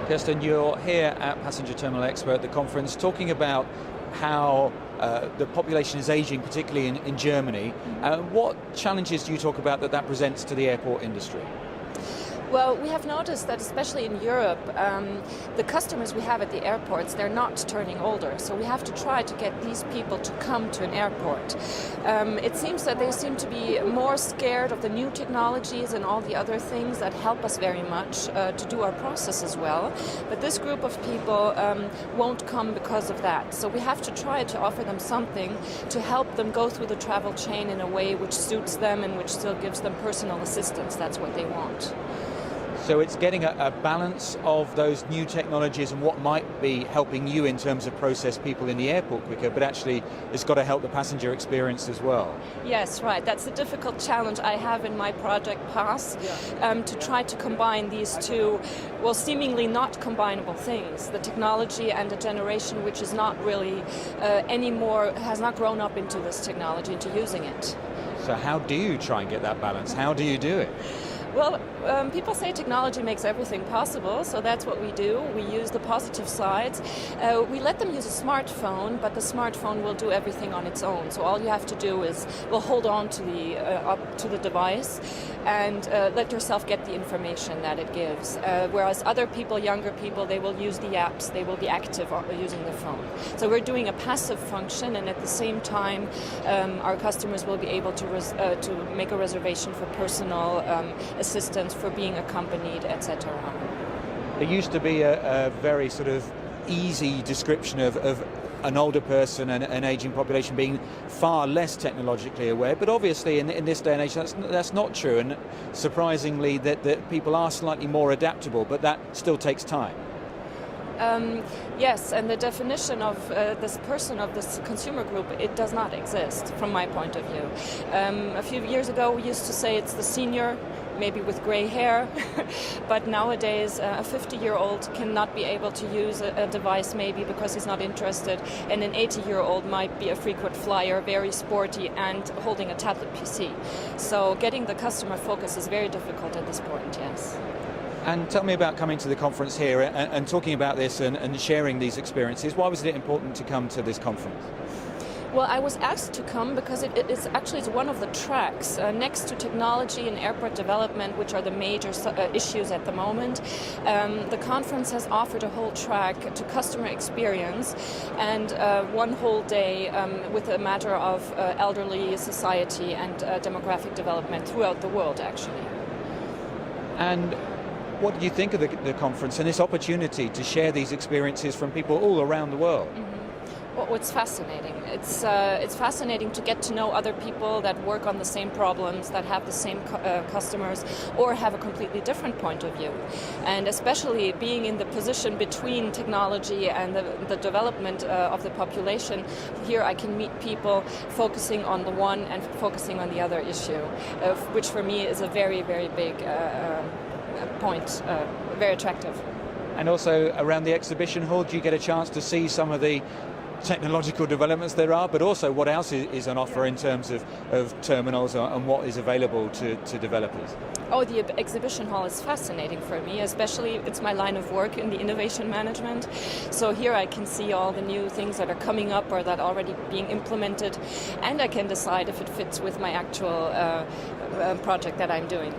Kerstin, you're here at Passenger Terminal Expo at the conference talking about how the population is aging, particularly in Germany. What challenges do you talk about that presents to the airport industry? Well, we have noticed that especially in Europe, the customers we have at the airports, they're not turning older. So we have to try to get these people to come to an airport. It seems that they seem to be more scared of the new technologies and all the other things that help us very much to do our processes well. But this group of people won't come because of that. So we have to try to offer them something to help them go through the travel chain in a way which suits them and which still gives them personal assistance. That's what they want. So it's getting a balance of those new technologies and what might be helping you in terms of process people in the airport quicker, but actually it's got to help the passenger experience as well. Yes, right. That's the difficult challenge I have in my project PASS, to try to combine these two, well, seemingly not combinable things. The technology and a generation which is not really anymore, has not grown up into this technology, into using it. So how do you try and get that balance? How do you do it? Well, people say technology makes everything possible, so that's what we do. We use the positive sides. We let them use a smartphone, but the smartphone will do everything on its own. So all you have to do is, well, hold on to the device and let yourself get the information that it gives. Whereas other people, younger people, they will use the apps. They will be active using the phone. So we're doing a passive function, and at the same time, our customers will be able to make a reservation for personal assistance, for being accompanied, etc. There used to be a very sort of easy description of an older person and an aging population being far less technologically aware, but obviously in this day and age that's not true, and surprisingly that people are slightly more adaptable, but that still takes time. Yes, and the definition of this person, of this consumer group, it does not exist from my point of view. A few years ago we used to say it's the senior, maybe with gray hair, but nowadays a 50-year-old cannot be able to use a device maybe because he's not interested, and an 80-year-old might be a frequent flyer, very sporty and holding a tablet PC. So getting the customer focus is very difficult at this point, yes. And tell me about coming to the conference here and talking about this and sharing these experiences. Why was it important to come to this conference? Well, I was asked to come because it's actually one of the tracks next to technology and airport development, which are the major issues at the moment. The conference has offered a whole track to customer experience and one whole day with a matter of elderly society and demographic development throughout the world, actually. And what do you think of the conference and this opportunity to share these experiences from people all around the world? Well, it's fascinating. It's fascinating to get to know other people that work on the same problems, that have the same customers, or have a completely different point of view. And especially being in the position between technology and the development of the population, here I can meet people focusing on the one and focusing on the other issue, which for me is a very, very big point, very attractive. And also around the exhibition hall, do you get a chance to see some of the technological developments there are, but also what else is on offer in terms of terminals and what is available to developers? Oh, the exhibition hall is fascinating for me, especially it's my line of work in the innovation management. So here I can see all the new things that are coming up or that are already being implemented, and I can decide if it fits with my actual project that I'm doing.